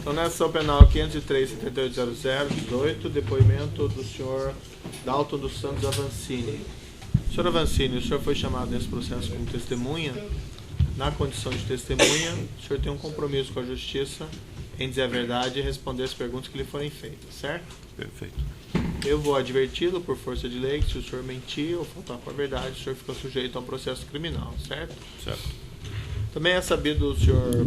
Então, nessa ação penal 503-7800-18, depoimento do senhor Dalton dos Santos Avancini. Senhor Avancini, o senhor foi chamado nesse processo como testemunha. Na condição de testemunha, o senhor tem um compromisso com a justiça em dizer a verdade e responder as perguntas que lhe forem feitas, certo? Perfeito. Eu vou adverti-lo, por força de lei, que se o senhor mentir ou faltar com a verdade, o senhor fica sujeito a um processo criminal, certo? Certo. Também é sabido do senhor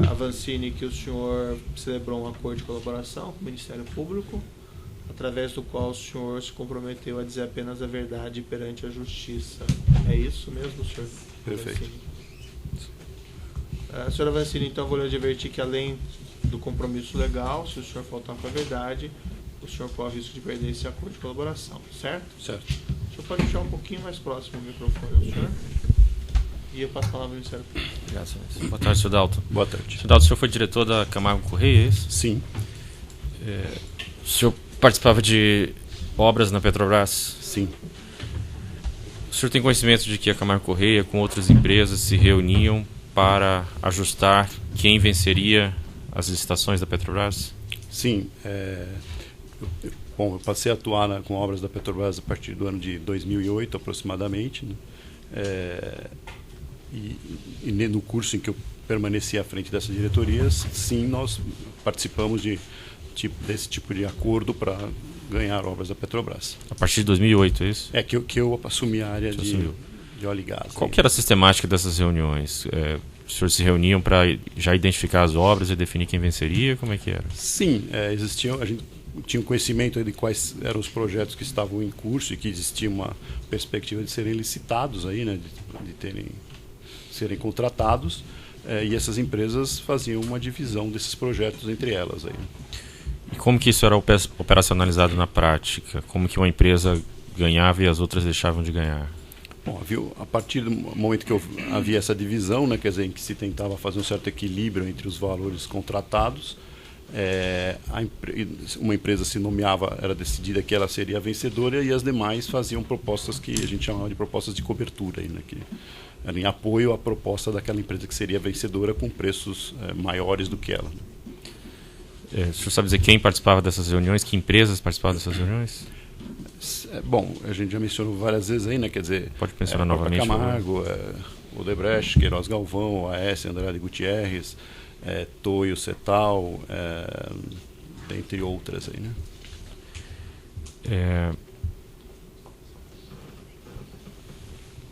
Avancini que o senhor celebrou um acordo de colaboração com o Ministério Público, através do qual o senhor se comprometeu a dizer apenas a verdade perante a justiça. É isso mesmo, senhor? Perfeito. Senhor Avancini, então vou lhe advertir que além do compromisso legal, se o senhor faltar com a verdade, o senhor corre o risco de perder esse acordo de colaboração, certo? Certo. O senhor pode deixar um pouquinho mais próximo do microfone, senhor? E eu passo a palavra ao Ministério Público. Obrigado, senhor. Boa tarde, senhor Dalton. Boa tarde. Senhor Dalton, o senhor foi diretor da Camargo Correia, é isso? Sim. O senhor participava de obras na Petrobras? Sim. O senhor tem conhecimento de que a Camargo Correia com outras empresas se reuniam para ajustar quem venceria as licitações da Petrobras? Sim. Bom, eu passei a atuar com obras da Petrobras a partir do ano de 2008, aproximadamente, né? E no curso em que eu permaneci à frente dessas diretorias, sim, nós participamos desse tipo de acordo para ganhar obras da Petrobras. A partir de 2008, é isso? Que eu assumi a área de óleo e gás. Qual que era a sistemática dessas reuniões? Os senhores se reuniam para já identificar as obras e definir quem venceria? Como é que era? Sim, a gente tinha conhecimento de quais eram os projetos que estavam em curso e que existia uma perspectiva de serem licitados aí, né, de serem contratados, e essas empresas faziam uma divisão desses projetos entre elas aí. E como que isso era operacionalizado na prática? Como que uma empresa ganhava e as outras deixavam de ganhar? Bom, a partir do momento que havia essa divisão, né, quer dizer, em que se tentava fazer um certo equilíbrio entre os valores contratados, uma empresa se nomeava, era decidida que ela seria a vencedora e as demais faziam propostas que a gente chamava de propostas de cobertura, aí, né, que era em apoio à proposta daquela empresa que seria vencedora com preços maiores do que ela. O senhor sabe dizer quem participava dessas reuniões? Que empresas participavam dessas reuniões? Bom, a gente já mencionou várias vezes aí, né? Quer dizer, pode mencionar novamente. Camargo, Odebrecht, Queiroz Galvão, AS, Andrade Gutierrez, Toyo, Cetal, dentre outras aí, né?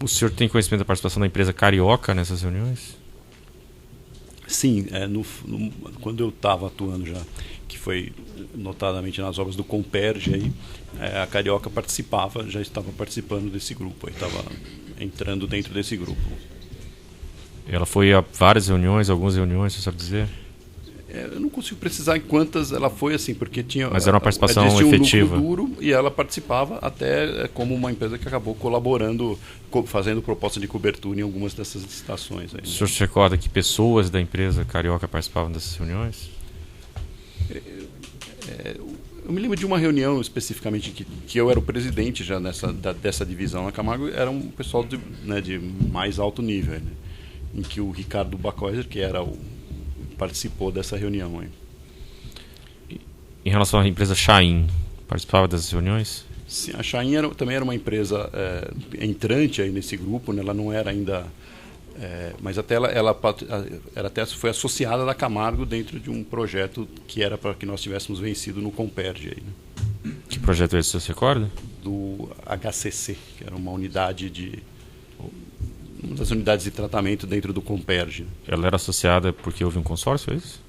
O senhor tem conhecimento da participação da empresa Carioca nessas reuniões? Sim, quando eu estava atuando já, que foi notadamente nas obras do Comperge, aí, a Carioca já estava participando desse grupo, estava entrando dentro desse grupo. Ela foi a várias reuniões, algumas reuniões, você sabe dizer? Eu não consigo precisar em quantas ela foi, assim, porque tinha... Mas era uma participação efetiva. Um núcleo duro e ela participava até como uma empresa que acabou colaborando, fazendo proposta de cobertura em algumas dessas licitações. Aí, né? O senhor se recorda que pessoas da empresa Carioca participavam dessas reuniões? Eu me lembro de uma reunião especificamente que eu era o presidente já dessa divisão na Camargo, era um pessoal de mais alto nível, né? Em que o Ricardo Bacoiser, que era participou dessa reunião. Hein? Em relação à empresa Chain, participava dessas reuniões? Sim, a Chain também era uma empresa entrante aí nesse grupo, né? Ela não era ainda... mas até ela até foi associada da Camargo dentro de um projeto que era para que nós tivéssemos vencido no Comperge. Aí, né? Que projeto é esse, você se recorda? Do HCC, que era uma das unidades de tratamento dentro do Comperge. Ela era associada porque houve um consórcio, é isso?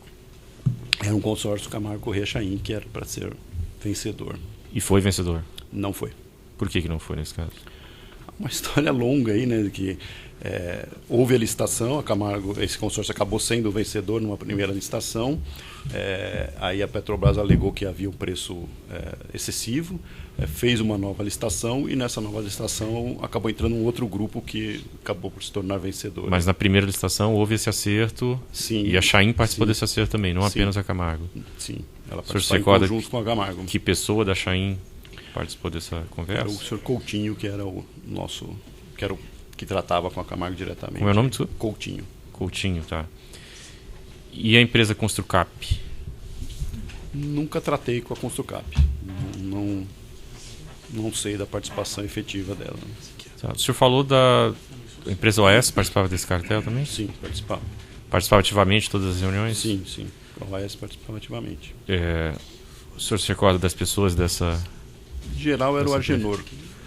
Era um consórcio Camargo Correia Chain, que era para ser vencedor. E foi vencedor? Não foi. Por que não foi nesse caso? Uma história longa aí, né? Que houve a licitação, esse consórcio acabou sendo o vencedor numa primeira licitação. Aí a Petrobras alegou que havia um preço excessivo, fez uma nova licitação e nessa nova licitação acabou entrando um outro grupo que acabou por se tornar vencedor. Mas na primeira licitação houve esse acerto. Sim, e a Chain participou sim, desse acerto também, não apenas a Camargo. Sim, ela participou em conjunto com a Camargo. Que pessoa da Chain participou dessa conversa? Era o senhor Coutinho, que era o nosso... que era o... que tratava com a Camargo diretamente. Como é o nome disso? Coutinho. Coutinho, tá. E a empresa Construcap? Nunca tratei com a Construcap. Não sei da participação efetiva dela. Tá. O senhor falou da empresa OAS, participava desse cartel também? Sim, participava. Participava ativamente de todas as reuniões? Sim. A OAS participava ativamente. O senhor se recorda das pessoas dessa... Em geral era o Agenor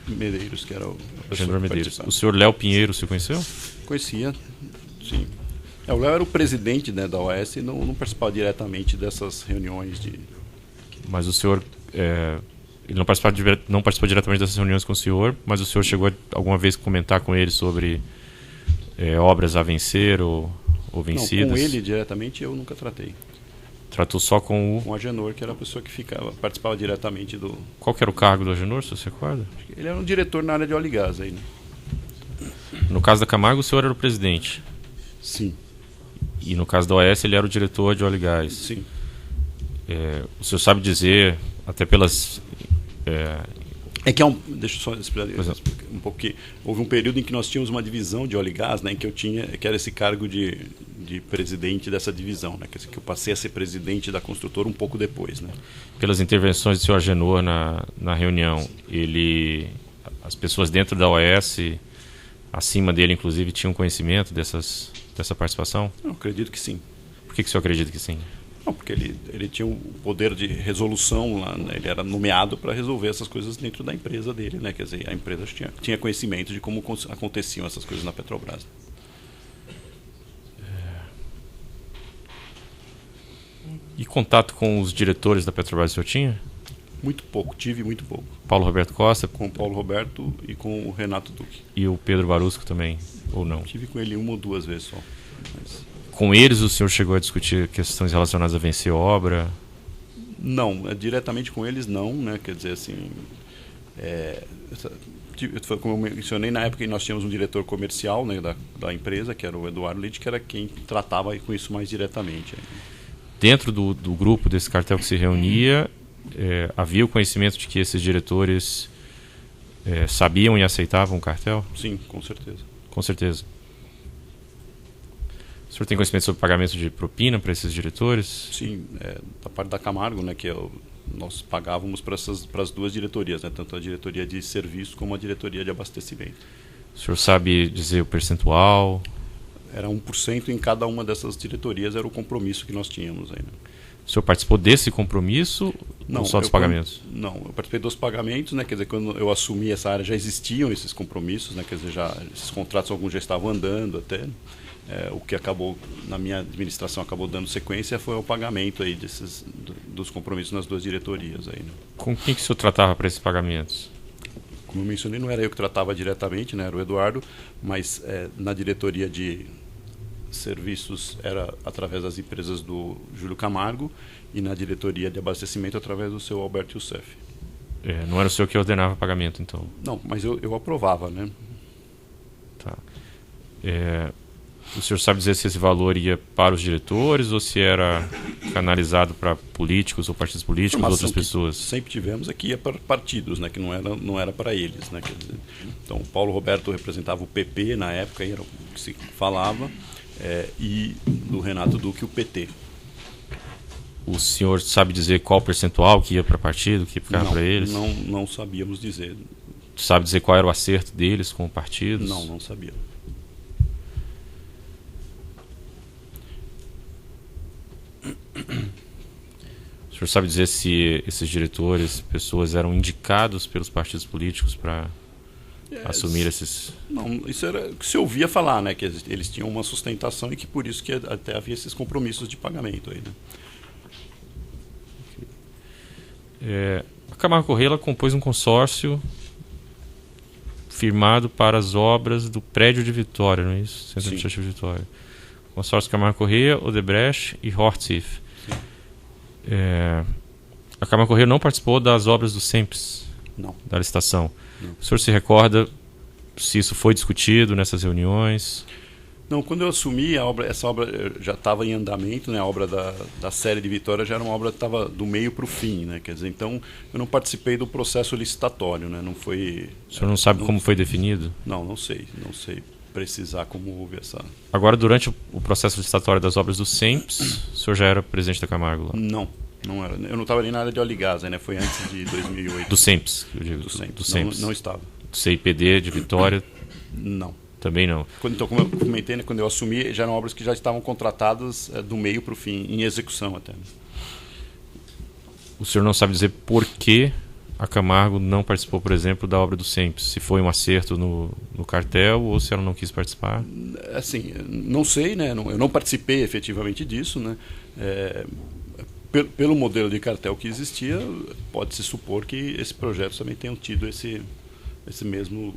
Medeiros, que era o Agenor Medeiros. O senhor Léo Pinheiro se conheceu? Conhecia, sim. O Léo era o presidente, né, da OAS e não participava diretamente dessas reuniões de... Mas o senhor... ele não participou diretamente dessas reuniões com o senhor, mas o senhor chegou alguma vez a comentar com ele sobre obras a vencer ou vencidas? Não, com ele diretamente eu nunca tratei. Tratou só com o... Com o Agenor, que era a pessoa que participava diretamente do... Qual que era o cargo do Agenor, se você recorda? Ele era um diretor na área de óleo e gás aí, né? No caso da Camargo, o senhor era o presidente? Sim. E no caso da OAS, ele era o diretor de óleo e gás? Sim. O senhor sabe dizer, até pelas... Deixa eu só explicar um pouco que houve um período em que nós tínhamos uma divisão de óleo e gás, né, em que que era esse cargo de presidente dessa divisão, né, que eu passei a ser presidente da construtora um pouco depois, né. Pelas intervenções do senhor Agenor na reunião, as pessoas dentro da OAS, acima dele inclusive, tinham conhecimento dessa participação? Eu acredito que sim. Por que o senhor acredita que sim? Não, porque ele tinha o poder de resolução lá, né? Ele era nomeado para resolver essas coisas dentro da empresa dele, né? Quer dizer, a empresa tinha conhecimento de como aconteciam essas coisas na Petrobras. E contato com os diretores da Petrobras o senhor tinha? Muito pouco, tive muito pouco. Paulo Roberto Costa? Com o Paulo Roberto e com o Renato Duque. E o Pedro Barusco também, ou não? Tive com ele uma ou duas vezes só. Mas... Com eles o senhor chegou a discutir questões relacionadas a vencer obra? Não, diretamente com eles não, né? Quer dizer, assim, como eu mencionei, na época nós tínhamos um diretor comercial, né, da empresa, que era o Eduardo Leite, que era quem tratava com isso mais diretamente. Dentro do grupo desse cartel que se reunia, havia o conhecimento de que esses diretores sabiam e aceitavam o cartel? Sim, com certeza. Com certeza. O senhor tem conhecimento sobre pagamento de propina para esses diretores? Sim, da parte da Camargo, né, que nós pagávamos para as duas diretorias, né, tanto a diretoria de serviço como a diretoria de abastecimento. O senhor sabe dizer o percentual? Era 1% em cada uma dessas diretorias, era o compromisso que nós tínhamos aí, né? O senhor participou desse compromisso ou só dos pagamentos? Não, eu participei dos pagamentos, né? Quer dizer, quando eu assumi essa área já existiam esses compromissos, né? Quer dizer, esses contratos alguns já estavam andando até. O que acabou, na minha administração, acabou dando sequência foi o pagamento aí dos compromissos nas duas diretorias aí, né? Com quem que o senhor tratava para esses pagamentos? Como eu mencionei, não era eu que tratava diretamente, né? Era o Eduardo, mas na diretoria de serviços era através das empresas do Júlio Camargo e na diretoria de abastecimento através do seu Alberto Youssef. Não era o senhor que ordenava pagamento, então? Não, mas eu aprovava, né? Tá. O senhor sabe dizer se esse valor ia para os diretores ou se era canalizado para políticos ou partidos políticos ou outras pessoas? Sempre tivemos aqui ia para partidos, né, que não era para eles, né, quer dizer, então o Paulo Roberto representava o PP na época, era o que se falava, e do Renato Duque o PT. O senhor sabe dizer qual percentual que ia para partido, que ia ficar para eles? Não sabíamos dizer. Sabe dizer qual era o acerto deles com partidos? Não sabia. O senhor sabe dizer se esses diretores, pessoas, eram indicados pelos partidos políticos para assumir esses... Não, isso era o que se ouvia falar, né? Que eles tinham uma sustentação e que por isso que até havia esses compromissos de pagamento aí, né? A Camargo Corrêa ela compôs um consórcio firmado para as obras do prédio de Vitória, não é isso? Centro Administrativo de Vitória. Consórcio Camargo Corrêa, Odebrecht e Hortzif. A Camargo Corrêa não participou das obras do SEMPES, da licitação. Não. O senhor se recorda se isso foi discutido nessas reuniões? Não, quando eu assumi essa obra já estava em andamento, né? A obra da série de Vitória já era uma obra que estava do meio para o fim, né? Quer dizer, então eu não participei do processo licitatório, né? Não foi. O senhor não sabe como foi definido? Não sei. precisar como houve essa... Agora, durante o processo licitatório das obras do SEMPS, o senhor já era presidente da Camargo lá? Não era. Eu não estava nem na área de óleo e gás, né? Foi antes de 2008. Do SEMPS, eu digo. Do SEMPS. Do SEMPS. Não estava. Do CIPD de Vitória? Não. Também não. Então, como eu comentei, né, quando eu assumi, já eram obras que já estavam contratadas do meio para o fim, em execução até. O senhor não sabe dizer por que a Camargo não participou, por exemplo, da obra do SEMPS? Se foi um acerto no cartel ou se ela não quis participar? Assim, não sei, né? Eu não participei efetivamente disso, né? Pelo modelo de cartel que existia, pode-se supor que esses projetos também tenham tido esse mesmo...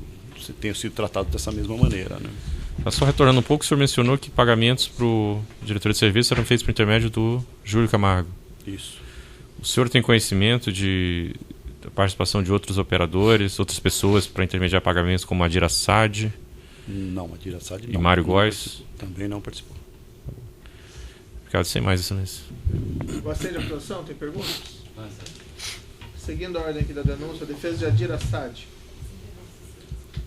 tenha sido tratado dessa mesma maneira, né? Só retornando um pouco, o senhor mencionou que pagamentos para o diretor de serviço eram feitos por intermédio do Júlio Camargo. Isso. O senhor tem conhecimento da participação de outros operadores, outras pessoas para intermediar pagamentos, como a Dirassad? Não, a Dirassad não. E Mário Góes? Também não participou. Obrigado, sem mais, excelência. Gostei da produção? Tem perguntas? Seguindo a ordem aqui da denúncia, defesa de Dirassad.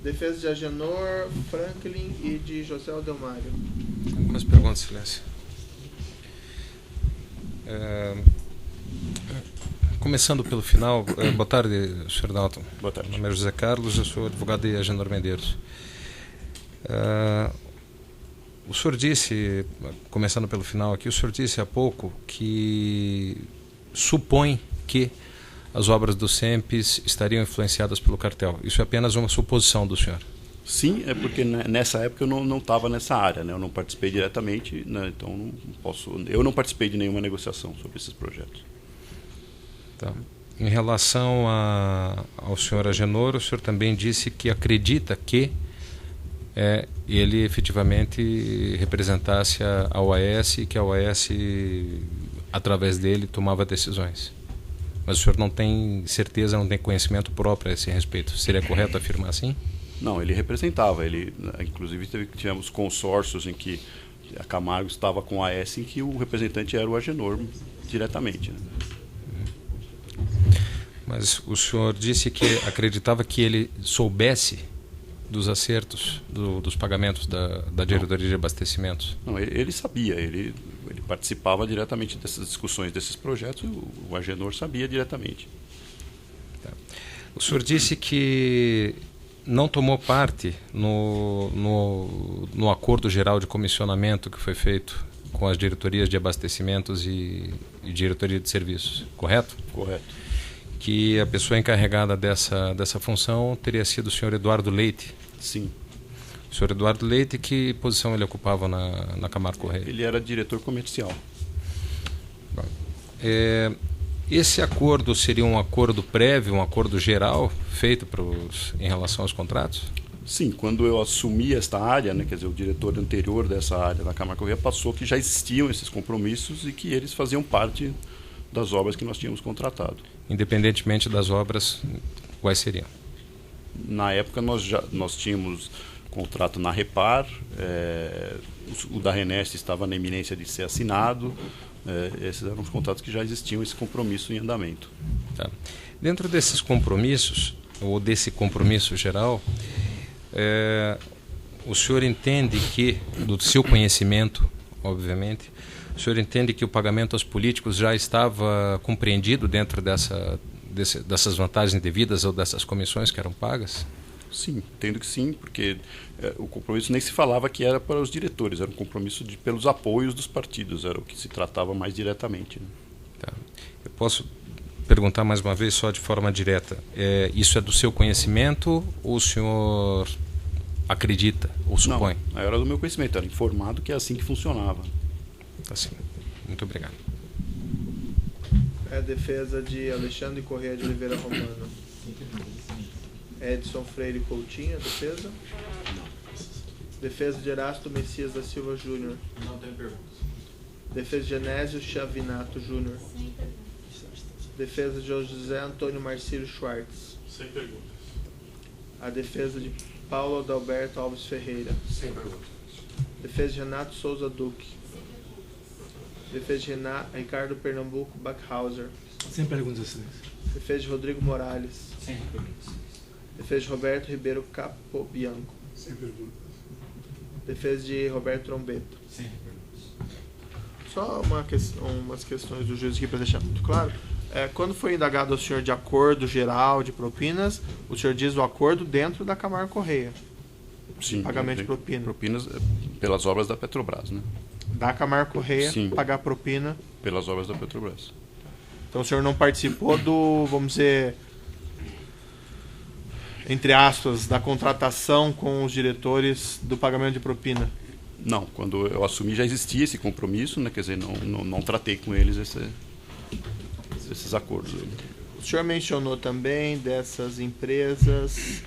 Defesa de Agenor, Franklin e de José Aldelmário. Algumas perguntas, excelência. Começando pelo final, boa tarde, Sr. Dalton. Boa tarde. Meu nome é José Carlos, eu sou advogado de Agenor Medeiros. O senhor disse, começando pelo final aqui, o senhor disse há pouco que supõe que as obras do SEMPS estariam influenciadas pelo cartel. Isso é apenas uma suposição do senhor? Sim, é porque nessa época eu não estava nessa área, né? Eu não participei diretamente, né? Então eu não participei de nenhuma negociação sobre esses projetos. Tá. Em relação ao senhor Agenor, o senhor também disse que acredita que ele efetivamente representasse a OAS e que a OAS, através dele, tomava decisões. Mas o senhor não tem certeza, não tem conhecimento próprio a esse respeito. Seria correto afirmar assim? Não, ele representava. Inclusive, tivemos consórcios em que a Camargo estava com a AES, em que o representante era o Agenor diretamente, né? Mas o senhor disse que acreditava que ele soubesse dos acertos dos pagamentos da diretoria de abastecimentos? Não, ele sabia, ele participava diretamente dessas discussões, desses projetos, o Agenor sabia diretamente. Tá. O senhor disse que não tomou parte no acordo geral de comissionamento que foi feito com as diretorias de abastecimentos e diretoria de serviços, correto? Correto. Que a pessoa encarregada dessa função teria sido o senhor Eduardo Leite. Sim. O senhor Eduardo Leite, que posição ele ocupava na Camargo Correia? Ele era diretor comercial. Bom, esse acordo seria um acordo prévio, um acordo geral feito em relação aos contratos? Sim, quando eu assumi esta área, né, quer dizer, o diretor anterior dessa área da Camargo Correia passou que já existiam esses compromissos e que eles faziam parte das obras que nós tínhamos contratado. Independentemente das obras, quais seriam? Na época nós tínhamos contrato na Repar, o da Reneste estava na iminência de ser assinado, esses eram os contratos que já existiam, esse compromisso em andamento. Tá. Dentro desses compromissos, ou desse compromisso geral, o senhor entende que, do seu conhecimento, obviamente, o senhor entende que o pagamento aos políticos já estava compreendido dentro dessas vantagens devidas ou dessas comissões que eram pagas? Sim, entendo que sim, porque o compromisso nem se falava que era para os diretores, era um compromisso pelos apoios dos partidos, era o que se tratava mais diretamente, né? Tá. Eu posso perguntar mais uma vez, só de forma direta, isso é do seu conhecimento ou o senhor acredita ou supõe? Não, era do meu conhecimento, era informado que é assim que funcionava. Tá, sim. Muito obrigado. A defesa de Alexandre Correia de Oliveira Romano. Edson Freire Coutinho, a defesa? Não. Defesa de Erasto Messias da Silva Júnior. Não tem perguntas. Defesa de Genésio Chavinato Júnior. Defesa de José Antônio Marcílio Schwartz. Sem perguntas. A defesa de Paulo Adalberto Alves Ferreira. Sem perguntas. Defesa de Renato Souza Duque. Defesa de Ricardo Pernambuco Backhauser. Sem perguntas, excelência. Defesa de Rodrigo Morales. Sem perguntas. Defesa de Roberto Ribeiro Capobianco. Sem perguntas. Defesa de Roberto Trombetta. Sim. Só umas questões do juiz aqui para deixar muito claro. Quando foi indagado ao senhor de acordo geral de propinas, o senhor diz o acordo dentro da Camargo Correia. Sim, Pagamento de propina. Propinas pelas obras da Petrobras, né? Da Camargo Correia, Sim. pagar propina. Pelas obras da Petrobras. Então o senhor não participou do, vamos dizer, entre aspas, da contratação com os diretores do pagamento de propina? Não, quando eu assumi já existia esse compromisso, né? Quer dizer, não tratei com eles esses acordos. O senhor mencionou também dessas empresas,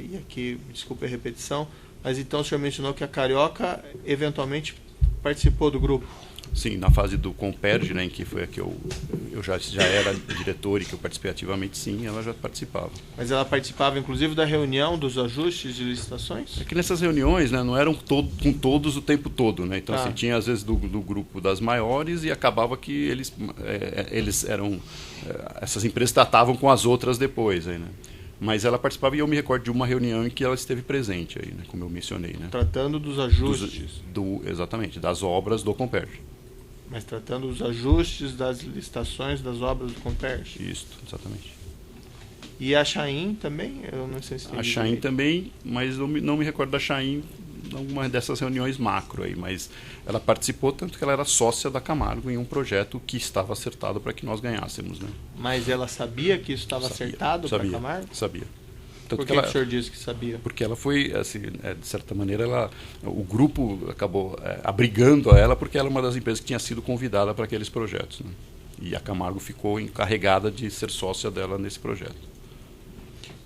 e aqui, desculpe a repetição, mas então o senhor mencionou que a Carioca eventualmente participou do grupo. Sim, na fase do Comperge, né, em que foi a que eu já era diretor e que eu participei ativamente, sim, ela já participava. Mas ela participava inclusive da reunião dos ajustes de licitações? É que nessas reuniões, né, não eram com todos o tempo todo, né? Então Ah. assim, tinha às vezes do grupo das maiores e acabava que eles eram essas empresas tratavam com as outras depois, aí, né? Mas ela participava e eu me recordo de uma reunião em que ela esteve presente aí, né, como eu mencionei, né? Tratando dos ajustes. Exatamente, das obras do Comperge. Mas tratando os ajustes das licitações das obras do Comperge. Isso, exatamente. E a Chain também? Eu não sei se tem A Chain direito. também, mas eu não me recordo da Chain em alguma dessas reuniões macro aí, mas ela participou tanto que ela era sócia da Camargo em um projeto que estava acertado para que nós ganhássemos, né? Mas ela sabia que isso estava acertado para a Camargo? Sabia. Tanto Por que, o senhor disse que sabia? Porque ela foi, assim, de certa maneira, o grupo acabou abrigando a ela porque ela é uma das empresas que tinha sido convidada para aqueles projetos, né? E a Camargo ficou encarregada de ser sócia dela nesse projeto.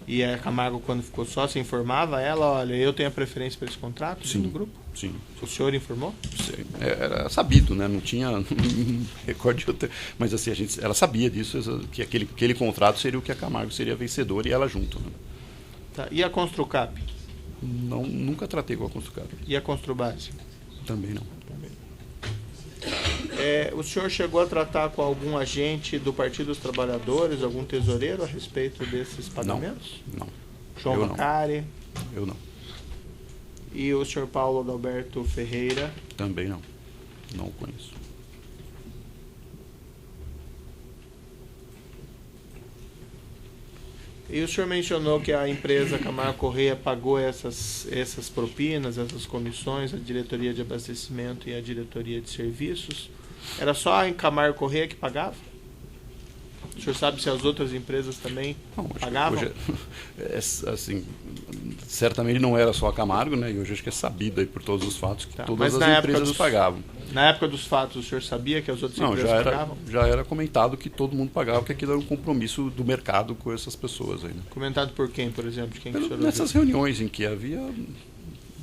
E a Camargo, quando ficou sócia, informava ela, olha, eu tenho a preferência para esse contrato Sim. do grupo? Sim. O senhor informou? Sei. Era sabido, né? Não tinha recorde, mas assim, ela sabia disso, que aquele contrato seria o que a Camargo seria vencedora e ela junto, né? Tá. E a Construcap? Nunca tratei com a Construcap. E a Construbase? Também não. O senhor chegou a tratar com algum agente do Partido dos Trabalhadores, algum tesoureiro a respeito desses pagamentos? Não. João Eu não. Macari Eu não. e o senhor Paulo Adalberto Ferreira? Também não. Não o conheço. E o senhor mencionou que a empresa Camargo Correia pagou essas propinas, essas comissões, a diretoria de abastecimento e a diretoria de serviços. Era só a Camargo Correia que pagava? O senhor sabe se as outras empresas também Não, acho que pagavam? hoje assim, certamente não era só a Camargo, né? E hoje acho que é sabido aí por todos os fatos que Tá, todas mas as na época empresas dos- pagavam. Na época dos fatos, o senhor sabia que as outras Não, empresas pagavam? já era comentado que todo mundo pagava, que aquilo era um compromisso do mercado com essas pessoas aí, né? Comentado por quem, por exemplo? De quem que o senhor Nessas ouviu? reuniões em que havia, não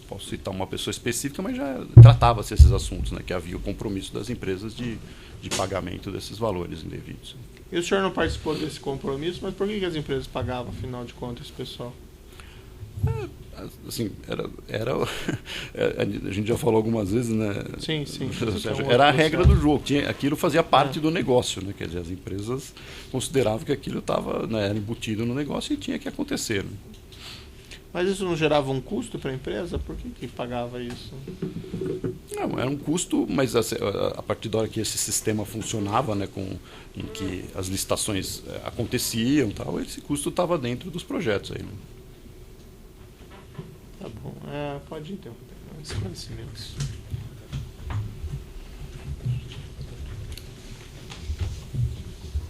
posso citar uma pessoa específica, mas já tratava-se esses assuntos, né? Que havia o compromisso das empresas de pagamento desses valores indevidos. E o senhor não participou desse compromisso, mas por que as empresas pagavam, afinal de contas, esse pessoal? Assim, a gente já falou algumas vezes, né? Sim, sim. Ou seja, Isso é um era a outro regra processo. do jogo. Aquilo fazia parte do negócio, né? Quer dizer, as empresas consideravam que aquilo estava, né, era embutido no negócio e tinha que acontecer, né? Mas isso não gerava um custo para a empresa? Por que pagava isso? Não, era um custo, mas a partir da hora que esse sistema funcionava, né, em que as licitações aconteciam, tal, esse custo estava dentro dos projetos aí, né? Tá bom. Pode interromper. Esclarecimentos.